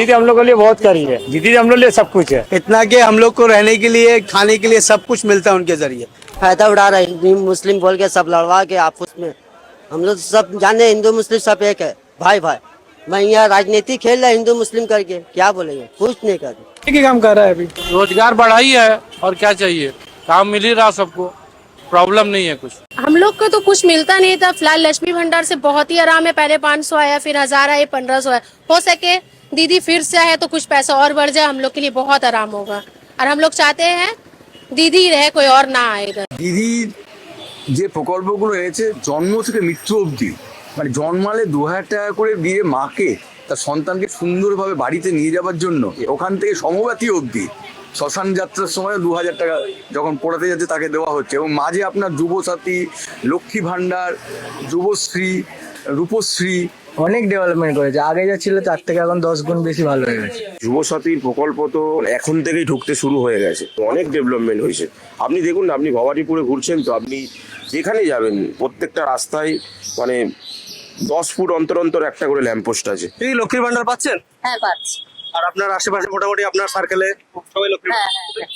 दीदी हम लोग के लिए बहुत करी है, दीदी हम लोग के लिए सब कुछ है। इतना कि हम लोग को रहने के लिए खाने के लिए सब कुछ मिलता है उनके जरिए। फायदा उड़ा रहा है हिंदू मुस्लिम बोल के, सब लड़वा के आपस में। हम लोग सब जाने हिंदू मुस्लिम सब एक है, भाई भाई। मैं यहाँ राजनीति खेल रहा हिंदू मुस्लिम करके, क्या बोलेंगे, कुछ नहीं कर रहे। एक ही काम कर रहा है अभी। रोजगार बढ़ाई है और क्या चाहिए, काम मिल ही रहा सबको, प्रॉब्लम नहीं है कुछ। हम लोग को तो कुछ मिलता नहीं था। फिलहाल लक्ष्मी भंडार से बहुत ही आराम है। पहले 500 आया, फिर 1000 आया, 1500 आया। हो सके दीदी फिर से आए तो कुछ पैसा और बढ़ जाए, हम लोग के लिए बहुत आराम होगा। और हम लोग चाहते हैं दीदी रहे, कोई और ना आए इधर। দিদি যে প্রকল্পগুলো এনেছে জন্ম থেকে মৃত্যু অবধি, মানে জন্মালে 2000 টাকা করে দিয়ে মাকে তার সন্তানকে সুন্দরভাবে বাড়িতে নিয়ে যাওয়ার জন্য, ওখান থেকে সমব্যাথী অবধি শ্মশান যাত্রার সময় 2000 টাকা যখন পড়াতে যাচ্ছে তাকে দেওয়া হচ্ছে। এবং মাঝে আপনার যুবসাথী, লক্ষ্মী ভাণ্ডার, যুবশ্রী, রূপশ্রী অনেক ডেভেলপমেন্ট করেছে, আগে যা ছিল তার থেকে এখন 10 গুণ বেশি ভালো হয়ে গেছে। যুবসাথীর প্রকল্প তো এখন থেকেই ঢুকতে শুরু হয়ে গেছে, অনেক ডেভেলপমেন্ট হয়েছে। আপনি দেখুন না, আপনি ভবানীপুরে ঘুরছেন তো, আপনি যেখানে যাবেন প্রত্যেকটা রাস্তায় মানে 10 ফুট অন্তর অন্তর একটা করে ল্যাম্পপোস্ট আছে। এই লক্ষ্মীর ভান্ডার পাচ্ছেন? হ্যাঁ পাচ্ছি। আর আপনার আশেপাশে মোটামুটি আপনার সার্কেলে সবাই লক্ষ্মীর হ্যাঁ হ্যাঁ